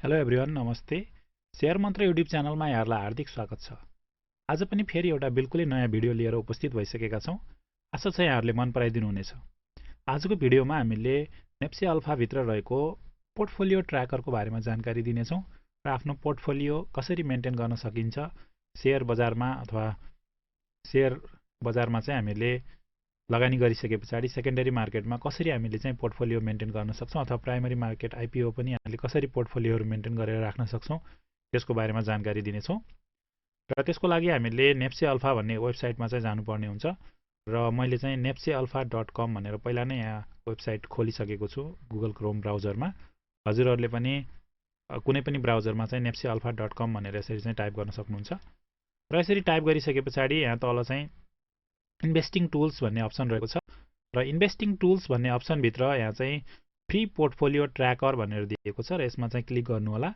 Hello everyone, नमस्ते। Share मन्त्र YouTube च्यानलमा यहाँहरूलाई हार्दिक स्वागत छ। आज पनि फेरि एउटा बिल्कुलै नयाँ भिडियो लिएर उपस्थित भइसकेका छौँ। आशा छ यहाँहरूले मन पराइदिनु हुनेछ। आजको भिडियोमा हामीले नेप्से अल्फाभित्र रहेको पोर्टफोलियो ट्र्याकरको बारेमा जानकारी दिनेछौँ र आफ्नो पोर्टफोलियो कसरी मेन्टेन गर्न सकिन्छ, शेयर बजारमा अथवा शेयर बजारमा चाहिँ हामीले लगानी गरिसके पछाडि सेकेन्डरी मार्केटमा कसरी हामीले चाहिँ पोर्टफोलियो मेन्टेन गर्न सक्छौँ अथवा प्राइमरी मार्केट आइपिओ पनि हामीले कसरी पोर्टफोलियोहरू मेन्टेन गरेर राख्न सक्छौँ त्यसको बारेमा जानकारी दिनेछौँ। र त्यसको लागि हामीले नेप्से अल्फा भन्ने वेबसाइटमा चाहिँ जानुपर्ने हुन्छ र मैले चाहिँ nepsealpha.com भनेर पहिला नै यहाँ वेबसाइट खोलिसकेको छु गुगल क्रोम ब्राउजरमा। हजुरहरूले पनि कुनै पनि ब्राउजरमा चाहिँ nepsealpha.com भनेर यसरी चाहिँ टाइप गर्न सक्नुहुन्छ। र यसरी टाइप गरिसके पछाडि यहाँ तल चाहिँ इन्भेस्टिङ टुल्स भन्ने अप्सन रहेको छ र इन्भेस्टिङ टुल्स भन्ने अप्सनभित्र यहाँ चाहिँ फ्री पोर्टफोलियो ट्र्याकर भनेर दिएको छ र यसमा चाहिँ क्लिक गर्नु होला।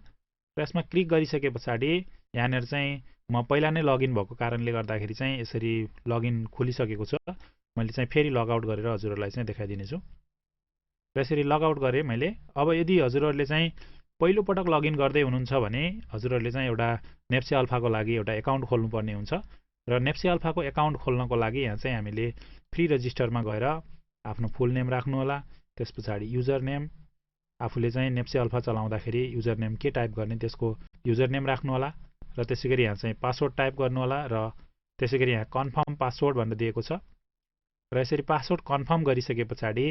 र यसमा क्लिक गरिसके पछाडि यहाँनिर चाहिँ म पहिला नै लगइन भएको कारणले गर्दाखेरि चाहिँ यसरी लगइन खोलिसकेको छ। मैले चाहिँ फेरि लगआउट गरेर हजुरहरूलाई चाहिँ देखाइदिनेछु। र यसरी लगआउट गरेँ मैले। अब यदि हजुरहरूले चाहिँ पहिलोपटक लगइन गर्दै हुनुहुन्छ भने हजुरहरूले चाहिँ एउटा नेप्से अल्फाको लागि एउटा एकाउन्ट खोल्नुपर्ने हुन्छ र नेप्से अल्फाको एकाउन्ट खोल्नको लागि यहाँ चाहिँ हामीले फ्री रजिस्टरमा गएर आफ्नो फुल नेम राख्नु होला। त्यस पछाडि युजर नेम, आफूले चाहिँ नेप्से अल्फा चलाउँदाखेरि युजर नेम के टाइप गर्ने त्यसको युजर नेम राख्नु होला र त्यसैगरी यहाँ चाहिँ पासवर्ड टाइप गर्नु होला र त्यसैगरी यहाँ कन्फर्म पासवर्ड भनेर दिएको छ र यसरी पासवर्ड कन्फर्म गरिसके पछाडि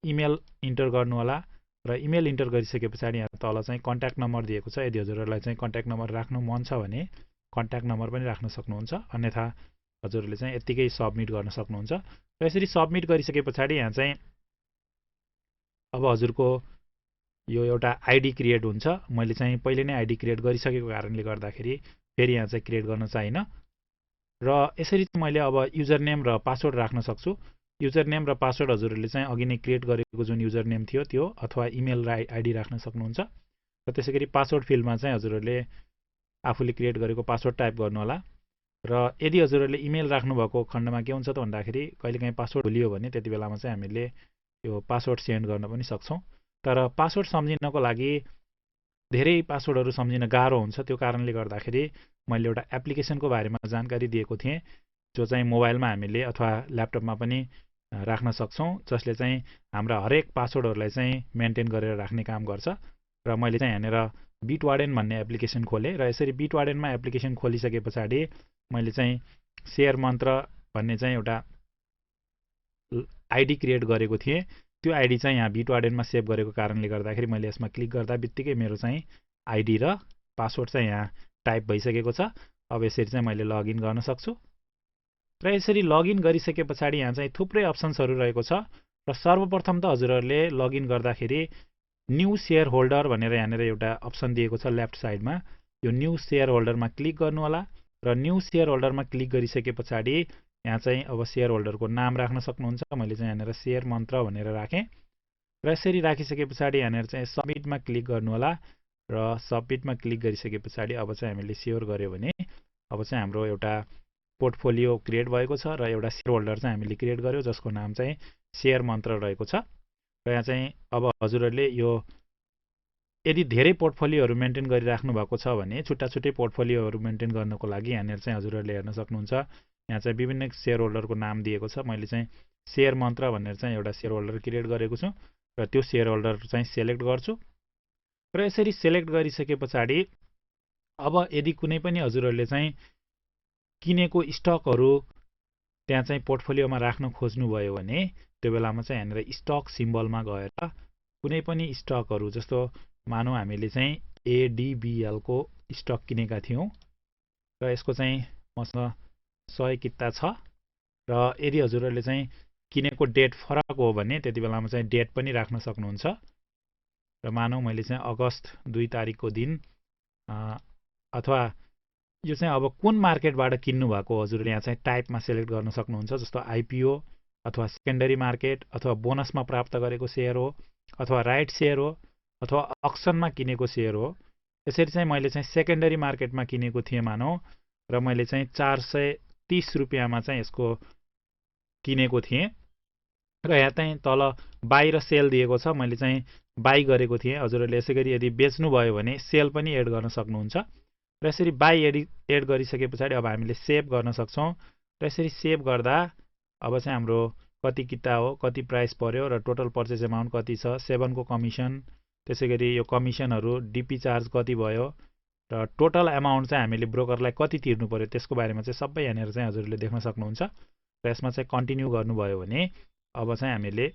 इमेल इन्टर गर्नु होला र इमेल इन्टर गरिसके पछाडि यहाँ तल चाहिँ कन्ट्याक्ट नम्बर दिएको छ। यदि हजुरहरूलाई चाहिँ कन्ट्याक्ट नम्बर राख्नु मन छ भने कन्ट्याक्ट नम्बर पनि राख्न सक्नुहुन्छ, अन्यथा हजुरहरूले चाहिँ यत्तिकै सबमिट गर्न सक्नुहुन्छ। र यसरी सबमिट गरिसके पछाडि यहाँ चाहिँ अब हजुरको यो एउटा आइडी क्रिएट हुन्छ। मैले चाहिँ पहिले नै आइडी क्रिएट गरिसकेको कारणले गर्दाखेरि फेरि यहाँ चाहिँ क्रिएट गर्न चाहिन्न र यसरी चाहिँ मैले अब युजर नेम र पासवर्ड राख्न सक्छु। युजर नेम र पासवर्ड हजुरहरूले चाहिँ अघि नै क्रिएट गरेको जुन युजर नेम थियो त्यो अथवा इमेल र आइडी राख्न सक्नुहुन्छ र त्यसैगरी पासवर्ड फिल्डमा चाहिँ हजुरहरूले आफूले क्रिएट गरेको पासवर्ड टाइप गर्नु होला। र यदि हजुरहरूले इमेल राख्नुभएको खण्डमा के हुन्छ त भन्दाखेरि कहिलेकाहीँ पासवर्ड भुलियो भने त्यति बेलामा चाहिँ हामीले यो पासवर्ड सेन्ड गर्न पनि सक्छौँ। तर पासवर्ड सम्झिनको लागि धेरै पासवर्डहरू सम्झिन गाह्रो हुन्छ। त्यो कारणले गर्दाखेरि मैले एउटा एप्लिकेसनको बारेमा जानकारी दिएको थिएँ जो चाहिँ मोबाइलमा हामीले अथवा ल्यापटपमा पनि राख्न सक्छौँ, जसले चाहिँ हाम्रा हरेक पासवर्डहरूलाई चाहिँ मेन्टेन गरेर राख्ने काम गर्छ। र मैले चाहिँ यहाँनिर बिटवार्डेन भन्ने एप्लिकेसन खोलेँ र यसरी बिटवार्डेनमा एप्लिकेसन खोलिसके पछाडि मैले चाहिँ शेयर मन्त्र भन्ने चाहिँ एउटा आइडी क्रिएट गरेको थिएँ। त्यो आइडी चाहिँ यहाँ बिटवार्डेनमा सेभ गरेको कारणले गर्दाखेरि मैले यसमा क्लिक गर्दा बित्तिकै मेरो चाहिँ आइडी र पासवर्ड चाहिँ यहाँ टाइप भइसकेको छ। अब यसरी चाहिँ मैले लगइन गर्न सक्छु र यसरी लगइन गरिसके पछाडि यहाँ चाहिँ थुप्रै अप्सन्सहरू रहेको छ र सर्वप्रथम त हजुरहरूले लगइन गर्दाखेरि न्यू सेयर होल्डर भनेर यहाँनिर एउटा अप्सन दिएको छ लेफ्ट साइडमा। यो न्यू सेयर होल्डरमा क्लिक गर्नु होला र न्यू सेयर होल्डरमा क्लिक गरिसके पछाडि यहाँ चाहिँ अब सेयर होल्डरको नाम राख्न सक्नुहुन्छ। मैले चाहिँ यहाँनिर शेयर मन्त्र भनेर राखेँ र यसरी राखिसके पछाडि यहाँनिर चाहिँ सबमिटमा क्लिक गर्नु होला र सबमिटमा क्लिक गरिसके पछाडि अब चाहिँ हामीले स्योर गऱ्यो भने अब चाहिँ हाम्रो एउटा पोर्टफोलियो क्रिएट भएको छ र एउटा सेयर होल्डर चाहिँ हामीले क्रिएट गर्यो जसको नाम चाहिँ शेयर मन्त्र रहेको छ। र यहाँ चाहिँ अब हजुरहरूले यो यदि धेरै पोर्टफोलियोहरू मेन्टेन गरिराख्नु भएको छ भने छुट्टा छुट्टै पोर्टफोलियोहरू मेन्टेन गर्नको लागि यहाँनिर चाहिँ हजुरहरूले हेर्न सक्नुहुन्छ। यहाँ चाहिँ विभिन्न सेयर होल्डरको नाम दिएको छ। मैले चाहिँ शेयर मन्त्र भनेर चाहिँ एउटा सेयर होल्डर क्रिएट गरेको छु र त्यो सेयर होल्डर चाहिँ सेलेक्ट गर्छु र यसरी सेलेक्ट गरिसके पछाडि अब यदि कुनै पनि हजुरहरूले चाहिँ किनेको स्टकहरू त्यहाँ चाहिँ पोर्टफोलियोमा राख्न खोज्नुभयो भने त्यो बेलामा चाहिँ यहाँनिर स्टक सिम्बलमा गएर कुनै पनि स्टकहरू जस्तो मानौँ हामीले चाहिँ एडिबिएलको स्टक किनेका थियौँ र यसको चाहिँ मसँग 100 किता छ र यदि हजुरहरूले चाहिँ किनेको डेट फरक हो भने त्यति बेलामा चाहिँ डेट पनि राख्न सक्नुहुन्छ। र मानौँ मैले चाहिँ अगस्त 2 तारिकको दिन अथवा यो चाहिँ अब कुन मार्केटबाट किन्नु भएको हजुरले यहाँ चाहिँ टाइपमा सेलेक्ट गर्न सक्नुहुन्छ। जस्तो आइपिओ अथवा सेकेन्डरी मार्केट अथवा बोनसमा प्राप्त गरेको सेयर हो अथवा राइट सेयर हो अथवा अक्सनमा किनेको सेयर हो। यसरी चाहिँ मैले चाहिँ सेकेन्डरी मार्केटमा किनेको थिएँ मानौँ र मैले चाहिँ 430 रुपियाँमा चाहिँ यसको किनेको थिएँ र यहाँ चाहिँ तल बाहिर सेल दिएको छ। मैले चाहिँ बाई गरेको थिएँ। हजुरहरूले यसै गरी यदि बेच्नुभयो भने सेल पनि एड गर्न सक्नुहुन्छ। र यसरी बाई एड गरिसके पछाडि अब हामीले सेभ गर्न सक्छौँ। र यसरी सेभ गर्दा अब चाहिँ हाम्रो कति किता हो, कति प्राइस पर्यो र टोटल पर्चेज एमाउन्ट कति छ, 7 को कमिसन, त्यसै गरी यो कमिसनहरू, डिपी चार्ज कति भयो र टोटल एमाउन्ट चाहिँ हामीले ब्रोकरलाई कति तिर्नु पर्यो त्यसको बारेमा चाहिँ सबै यहाँनिर चाहिँ हजुरले देख्न सक्नुहुन्छ। र यसमा चाहिँ कन्टिन्यू गर्नुभयो भने अब चाहिँ हामीले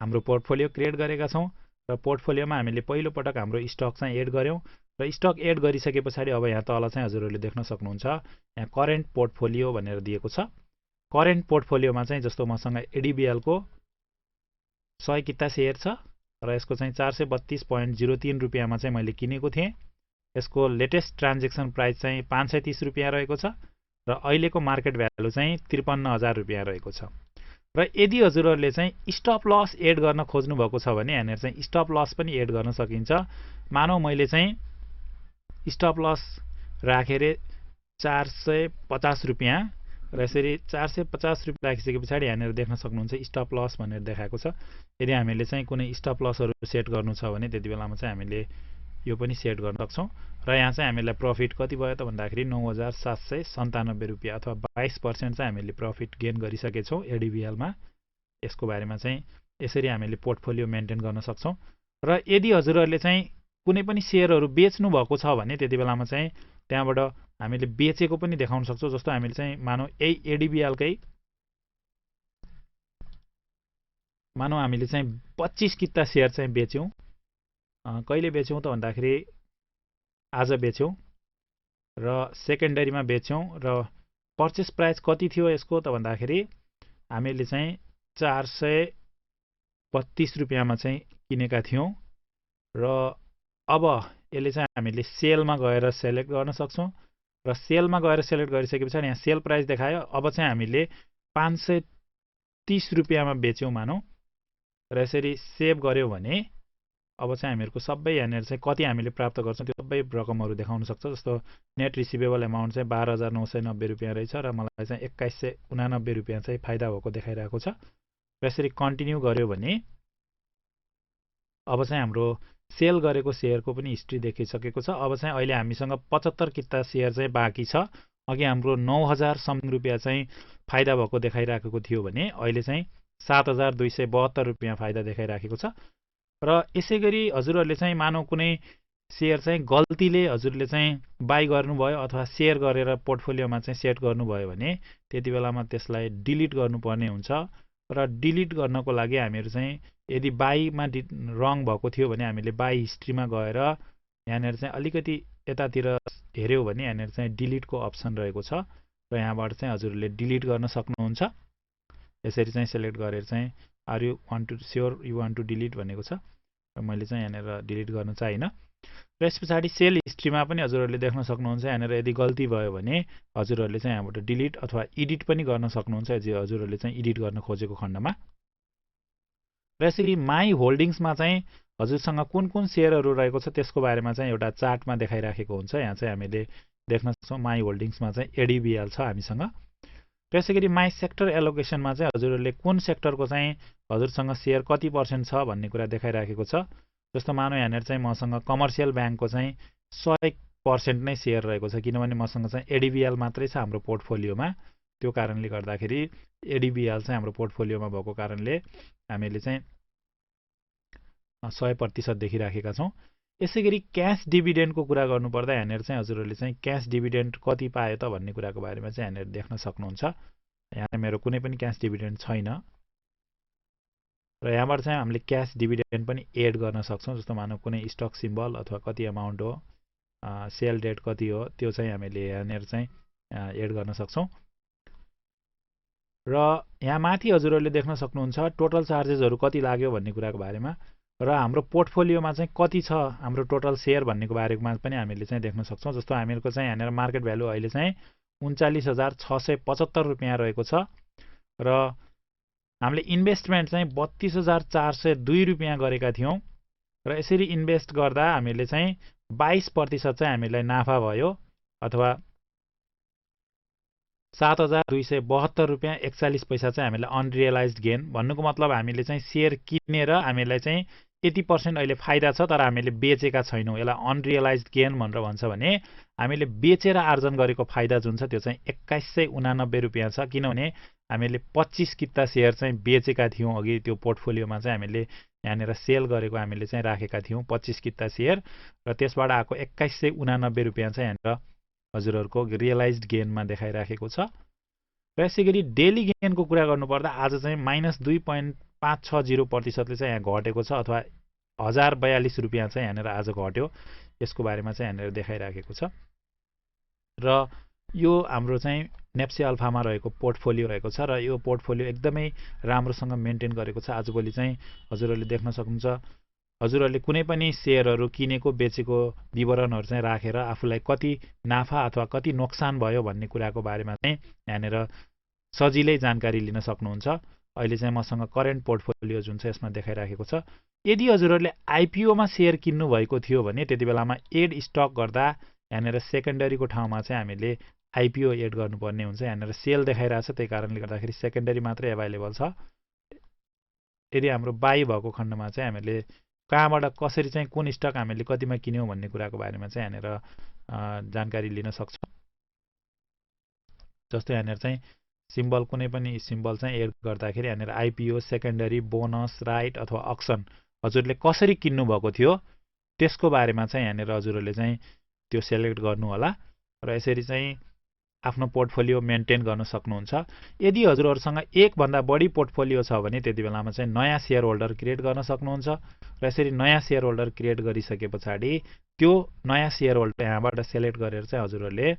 हाम्रो पोर्टफोलियो क्रिएट गरेका छौँ र पोर्टफोलियोमा हामीले पहिलो पटक हाम्रो स्टक चाहिँ एड गर्यौँ र स्टक एड गरिसके पछाडि अब यहाँ तल चाहिँ हजुरहरूले देख्न सक्नुहुन्छ यहाँ करेन्ट पोर्टफोलियो भनेर दिएको छ। करेन्ट पोर्टफोलियोमा चाहिँ जस्तो मसँग एडिबिएलको 100 किता सेयर छ र यसको चाहिँ 432.03 रुपियाँमा चाहिँ मैले किनेको थिएँ। यसको लेटेस्ट ट्रान्जेक्सन प्राइस चाहिँ 530 रुपियाँ रहेको छ र अहिलेको मार्केट भ्यालु चाहिँ 53,000 रुपियाँ रहेको छ। र यदि हजुरहरूले चाहिँ स्टप लस एड गर्न खोज्नु भएको छ भने यहाँनिर चाहिँ स्टप लस पनि एड गर्न सकिन्छ। मानौ मैले चाहिँ स्टप लस राखेर 450 रुपियाँ र यसरी 450 रुपियाँ राखिसके पछाडि यहाँनिर देख्न सक्नुहुन्छ स्टप लस भनेर देखाएको छ। यदि हामीले चाहिँ कुनै स्टप लसहरू सेट गर्नु छ भने त्यति बेलामा चाहिँ हामीले यो पनि सेट गर्न सक्छौँ। र यहाँ चाहिँ हामीलाई प्रफिट कति भयो त भन्दाखेरि 9,797 रुपियाँ अथवा 22% चाहिँ हामीले प्रफिट गेन गरिसकेछौँ एडिबिएलमा। यसको बारेमा चाहिँ यसरी हामीले पोर्टफोलियो मेन्टेन गर्न सक्छौँ। र यदि हजुरहरूले चाहिँ कुनै पनि सेयरहरू बेच्नु भएको छ भने त्यति बेलामा चाहिँ त्यहाँबाट हामीले बेचेको पनि देखाउन सक्छौँ। जस्तो हामीले चाहिँ मानौ यही एडिबिएलकै मानौ हामीले चाहिँ 25 किता सेयर चाहिँ बेच्यौँ। कहिले बेच्यौँ त भन्दाखेरि आज बेच्यौँ र सेकेन्डरीमा बेच्यौँ र पर्चेस प्राइस कति थियो यसको त भन्दाखेरि हामीले चाहिँ 432 रुपियाँमा चाहिँ किनेका थियौँ र अब यसले चाहिँ हामीले सेलमा गएर सेलेक्ट गर्न सक्छौँ र सेलमा गएर सेलेक्ट गरिसके पछाडि यहाँ सेल प्राइस देखायो। अब चाहिँ हामीले 530 रुपियाँमा बेच्यौँ मानौँ र यसरी सेभ गर्यौँ भने अब चाहिँ हामीहरूको सबै यहाँनिर चाहिँ कति हामीले प्राप्त गर्छौँ त्यो सबै रकमहरू देखाउन सक्छ। जस्तो नेट रिसिभेबल एमाउन्ट चाहिँ 12,990 रुपियाँ रहेछ र मलाई चाहिँ 2,189 रुपियाँ चाहिँ फाइदा भएको देखाइरहेको छ। र यसरी कन्टिन्यू गर्यो भने अब चाहिँ हाम्रो सेल गरेको सेयरको पनि हिस्ट्री देखिसकेको छ। अब चाहिँ अहिले हामीसँग 75 किता सेयर चाहिँ बाँकी छ। अघि हाम्रो 9,000 समथिङ रुपियाँ चाहिँ फाइदा भएको देखाइराखेको थियो भने अहिले चाहिँ 7,272 रुपियाँ फाइदा देखाइराखेको छ। र यसै गरी हजुरहरूले चाहिँ मानौ कुनै सेयर चाहिँ गल्तीले हजुरले चाहिँ बाई गर्नुभयो अथवा सेयर गरेर पोर्टफोलियोमा चाहिँ सेट गर्नुभयो भने त्यति बेलामा त्यसलाई डिलिट गर्नुपर्ने हुन्छ। र डिलिट गर्नको लागि हामीहरू चाहिँ यदि बाईमा रङ भएको थियो भने हामीले बाई हिस्ट्रीमा गएर यहाँनिर चाहिँ अलिकति यतातिर हेऱ्यौँ भने यहाँनिर चाहिँ डिलिटको अप्सन रहेको छ र यहाँबाट चाहिँ हजुरले डिलिट गर्न सक्नुहुन्छ। यसरी चाहिँ सेलेक्ट गरेर चाहिँ are you want to sure you want to delete भनेको छ र मैले चाहिँ यहाँनिर डिलिट गर्न चाहिनँ। र यस पछाडि सेल हिस्ट्रीमा पनि हजुरहरूले देख्न सक्नुहुन्छ। यहाँनिर यदि गल्ती भयो भने हजुरहरूले चाहिँ यहाँबाट डिलिट अथवा एडिट पनि गर्न सक्नुहुन्छ यदि हजुरहरूले चाहिँ एडिट गर्न खोजेको खण्डमा। र यसरी माई होल्डिङ्समा चाहिँ हजुरसँग कुन कुन सेयरहरू रहेको छ त्यसको बारेमा चाहिँ एउटा चार्टमा देखाइराखेको हुन्छ। यहाँ चाहिँ हामीले देख्न सक्छौँ माई होल्डिङ्समा चाहिँ एडिबिएल छ हामीसँग। र यसै गरी माई सेक्टर एलोकेसनमा चाहिँ हजुरहरूले कुन सेक्टरको चाहिँ हजुरसँग सेयर कति % छ भन्ने कुरा देखाइराखेको छ। जस्तो मानौ यहाँनिर चाहिँ मसँग कमर्सियल ब्याङ्कको चाहिँ 100% नै सेयर रहेको छ किनभने मसँग चाहिँ एडिबिएल मात्रै छ हाम्रो पोर्टफोलियोमा। त्यो कारणले गर्दाखेरि एडिबिएल चाहिँ हाम्रो पोर्टफोलियोमा भएको कारणले हामीले चाहिँ 100% देखिराखेका छौँ। यसै गरी क्यास डिभिडेन्डको कुरा गर्नुपर्दा यहाँनिर चाहिँ हजुरहरूले चाहिँ क्यास डिभिडेन्ड कति पायो त भन्ने कुराको बारेमा चाहिँ यहाँनिर देख्न सक्नुहुन्छ। यहाँ मेरो कुनै पनि क्यास डिभिडेन्ड छैन र यहाँबाट चाहिँ हामीले क्यास डिभिडेन्ड पनि एड गर्न सक्छौँ। जस्तो मानौ कुनै स्टक सिम्बल अथवा कति अमाउन्ट हो, सेल डेट कति हो त्यो चाहिँ हामीले यहाँनिर चाहिँ एड गर्न सक्छौँ। र यहाँ माथि हजुरहरूले देख्न सक्नुहुन्छ टोटल चार्जेसहरू कति लाग्यो भन्ने कुराको बारेमा र हाम्रो पोर्टफोलियोमा चाहिँ कति छ हाम्रो टोटल सेयर भन्नेको बारेमा पनि हामीले चाहिँ देख्न सक्छौँ। जस्तो हामीहरूको चाहिँ यहाँनिर मार्केट भ्यालु अहिले चाहिँ 39,675 रुपियाँ रहेको छ र हामीले इन्भेस्टमेन्ट चाहिँ 32,402 रुपियाँ गरेका थियौँ र यसरी इन्भेस्ट गर्दा हामीले चाहिँ 22% चाहिँ हामीलाई नाफा भयो अथवा 7,272 रुपियाँ 41 पैसा चाहिँ हामीले अनरियलाइज्ड गेन। भन्नुको मतलब हामीले चाहिँ सेयर किनेर हामीलाई चाहिँ यति % अहिले फाइदा छ तर हामीले बेचेका छैनौँ। यसलाई अनरियलाइज्ड गेन भनेर भन्छ भने हामीले बेचेर आर्जन गरेको फाइदा जुन छ त्यो चाहिँ 2189 रुपियाँ छ। किनभने हामीले 25 किता सेयर चाहिँ बेचेका थियौँ अघि त्यो पोर्टफोलियोमा चाहिँ हामीले यहाँनिर सेल गरेको हामीले चाहिँ राखेका थियौँ 25 किता सेयर र त्यसबाट आएको 2189 रुपियाँ चाहिँ यहाँनिर हजुरहरूको रियलाइज्ड गेनमा देखाइराखेको छ। र यसै गरी डेली गेनको कुरा गर्नुपर्दा आज चाहिँ -2.560% चाहिँ यहाँ घटेको छ अथवा 1042 रुपियाँ चाहिँ यहाँनिर आज घट्यो। यसको बारेमा चाहिँ यहाँनिर देखाइराखेको छ। र यो हाम्रो चाहिँ नेप्से अल्फामा रहेको पोर्टफोलियो रहेको छ र यो पोर्टफोलियो एकदमै राम्रोसँग मेन्टेन गरेको छ। आजभोलि चाहिँ हजुरहरूले देख्न सक्नुहुन्छ हजुरहरूले कुनै पनि सेयरहरू किनेको बेचेको विवरणहरू चाहिँ राखेर आफूलाई कति नाफा अथवा कति नोक्सान भयो भन्ने कुराको बारेमा चाहिँ यहाँनिर सजिलै जानकारी लिन सक्नुहुन्छ। अहिले चाहिँ मसँग करेन्ट पोर्टफोलियो जुन छ यसमा देखाइराखेको छ। यदि हजुरहरूले आइपिओमा सेयर किन्नु भएको थियो भने त्यति बेलामा एड स्टक गर्दा यहाँनिर सेकेन्डरीको ठाउँमा चाहिँ हामीले आइपिओ एड गर्नुपर्ने हुन्छ। यहाँनिर सेल देखाइरहेछ त्यही कारणले गर्दाखेरि सेकेन्डरी मात्रै एभाइलेबल छ। यदि हाम्रो बाई भएको खण्डमा चाहिँ हामीले कहाँबाट कसरी चाहिँ कुन स्टक हामीले कतिमा किन्यौँ भन्ने कुराको बारेमा चाहिँ यहाँनिर जानकारी लिन सक्छौँ। जस्तो यहाँनिर चाहिँ सिम्बल कुनै पनि सिम्बल चाहिँ एड गर्दाखेरि यहाँनिर आइपिओ सेकेन्डरी बोनस राइट अथवा अक्सन हजुरले कसरी किन्नु भएको थियो त्यसको बारेमा चाहिँ यहाँनिर हजुरहरूले चाहिँ त्यो सेलेक्ट गर्नु होला र यसरी चाहिँ आफ्नो पोर्टफोलियो मेन्टेन गर्न सक्नुहुन्छ। यदि हजुरहरूसँग एकभन्दा बढी पोर्टफोलियो छ भने त्यति बेलामा चाहिँ नयाँ सेयर होल्डर क्रिएट गर्न सक्नुहुन्छ र यसरी नयाँ सेयर होल्डर क्रिएट गरिसके पछाडि त्यो नयाँ सेयर होल्डर यहाँबाट सेलेक्ट गरेर चाहिँ हजुरहरूले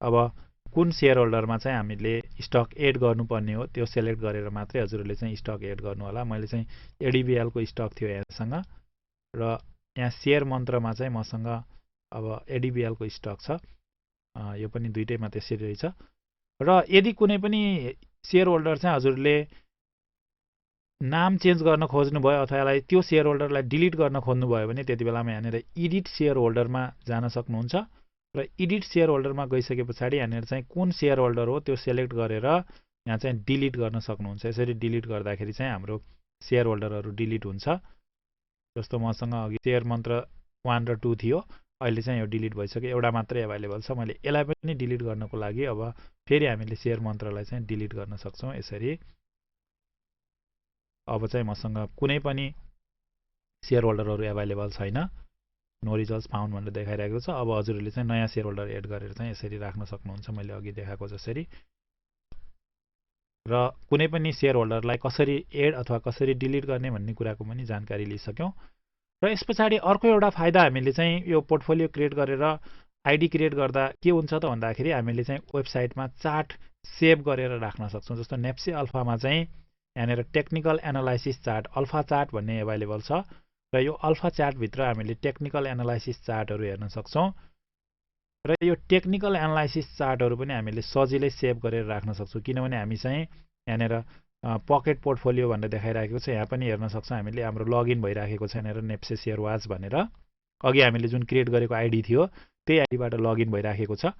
अब कुन सेयर होल्डरमा चाहिँ हामीले स्टक एड गर्नुपर्ने हो त्यो सेलेक्ट गरेर मात्रै हजुरहरूले चाहिँ स्टक एड गर्नु होला। मैले चाहिँ एडिबिएलको स्टक थियो यहाँसँग र यहाँ सेयर मन्त्रमा चाहिँ मसँग अब एडिबिएलको स्टक छ। यो पनि दुईटैमा त्यसरी रहेछ। र यदि कुनै पनि सेयर होल्डर चाहिँ हजुरले नाम चेन्ज गर्न खोज्नुभयो अथवा यसलाई त्यो सेयर होल्डरलाई डिलिट गर्न खोज्नुभयो भने त्यति बेलामा यहाँनिर एडिट सेयर होल्डरमा जान सक्नुहुन्छ र एडिट सेयर होल्डरमा गइसके पछाडि यहाँनिर चाहिँ कुन सेयर होल्डर हो त्यो सेलेक्ट गरेर यहाँ चाहिँ डिलिट गर्न सक्नुहुन्छ। यसरी डिलिट गर्दाखेरि चाहिँ हाम्रो सेयर होल्डरहरू डिलिट हुन्छ। जस्तो मसँग अघि सेयर मन्त्र 1 र 2 थियो, अहिले चाहिँ यो डिलिट भइसक्यो, एउटा मात्रै एभाइलेबल छ। मैले यसलाई पनि डिलिट गर्नको लागि अब फेरि हामीले सेयर मन्त्रलाई चाहिँ डिलिट गर्न सक्छौँ। यसरी अब चाहिँ मसँग कुनै पनि सेयर होल्डरहरू एभाइलेबल छैन, नो रिजल्ट्स फाउन्ड भनेर देखाइरहेको छ। अब हजुरहरूले चाहिँ नयाँ सेयर होल्डर एड गरेर चाहिँ यसरी राख्न सक्नुहुन्छ मैले अघि देखाएको जसरी। र कुनै पनि सेयर होल्डरलाई कसरी एड अथवा कसरी डिलिट गर्ने भन्ने कुराको पनि जानकारी लिइसक्यौँ। र यस पछाडि अर्को एउटा फाइदा हामीले चाहिँ यो पोर्टफोलियो क्रिएट गरेर आइडी क्रिएट गर्दा के हुन्छ त भन्दाखेरि हामीले चाहिँ वेबसाइटमा चार्ट सेभ गरेर राख्न सक्छौँ। जस्तो नेप्से अल्फामा चाहिँ यहाँनिर technical analysis chart alpha chart भन्ने एभाइलेबल छ र यो अल्फा चार्टभित्र हामीले टेक्निकल एनालाइसिस चार्टहरू हेर्न सक्छौँ। र यो टेक्निकल एनालाइसिस चार्टहरू पनि हामीले सजिलै सेभ गरेर राख्न सक्छौँ, किनभने हामी चाहिँ यहाँनिर पकेट पोर्टफोलियो भनेर देखाइरहेको छ। यहाँ पनि हेर्न सक्छौँ हामीले हाम्रो लगइन भइराखेको छ यहाँनिर नेप्से सेयर वाच भनेर। अघि हामीले जुन क्रिएट गरेको आइडी थियो त्यही आइडीबाट लगइन भइराखेको छ।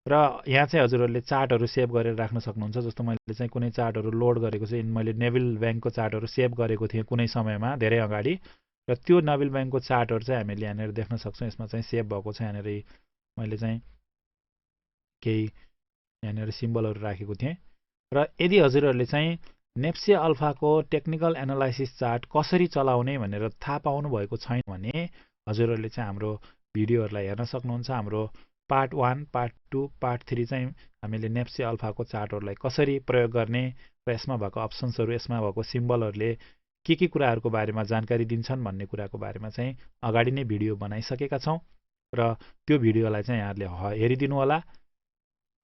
र यहाँ चाहिँ हजुरहरूले चार्टहरू सेभ गरेर राख्न सक्नुहुन्छ। जस्तो मैले चाहिँ कुनै चार्टहरू लोड गरेको छु, मैले नेभिल ब्याङ्कको चार्टहरू सेभ गरेको थिएँ कुनै समयमा धेरै अगाडि, र त्यो नेभिल ब्याङ्कको चार्टहरू चाहिँ हामीले यहाँनिर देख्न सक्छौँ। यसमा चाहिँ सेभ भएको छ। यहाँनिर मैले चाहिँ केही यहाँनिर सिम्बलहरू राखेको थिएँ। र यदि हजुरहरूले चाहिँ नेप्से अल्फाको टेक्निकल एनालाइसिस चार्ट कसरी चलाउने भनेर थाहा पाउनु भएको छैन भने हजुरहरूले चाहिँ हाम्रो भिडियोहरूलाई हेर्न सक्नुहुन्छ। हाम्रो पार्ट 1, पार्ट 2, पार्ट 3 चाहिँ हामीले नेप्से अल्फाको चार्टहरूलाई कसरी प्रयोग गर्ने र यसमा भएको अप्सन्सहरू यसमा भएको सिम्बलहरूले के कुराहरूको बारेमा जानकारी दिन्छन् भन्ने कुराको बारेमा चाहिँ अगाडि नै भिडियो बनाइसकेका छौँ र त्यो भिडियोलाई चाहिँ यहाँहरूले हेरिदिनु होला।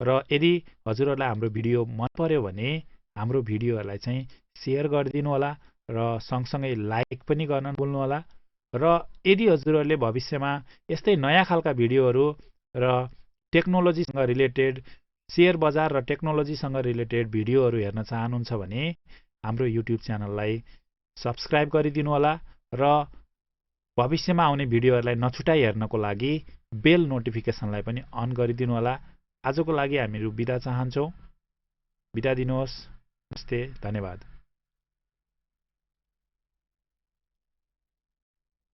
र यदि हजुरहरूलाई हाम्रो भिडियो मन पर्यो भने हाम्रो भिडियोहरूलाई चाहिँ सेयर गरिदिनु होला र सँगसँगै लाइक पनि गर्न नभुल्नु होला। र यदि हजुरहरूले भविष्यमा यस्तै नयाँ खालका भिडियोहरू र टेक्नोलोजीसँग रिलेटेड सेयर बजार र टेक्नोलोजीसँग रिलेटेड भिडियोहरू हेर्न चाहनुहुन्छ भने हाम्रो युट्युब च्यानललाई सब्स्क्राइब गरिदिनु होला र भविष्यमा आउने भिडियोहरूलाई नछुटाइ हेर्नको लागि बेल नोटिफिकेसनलाई पनि अन गरिदिनु होला। आजको लागि हामीहरू बिदा चाहन्छौँ। बिदा दिनुहोस्। नमस्ते, धन्यवाद।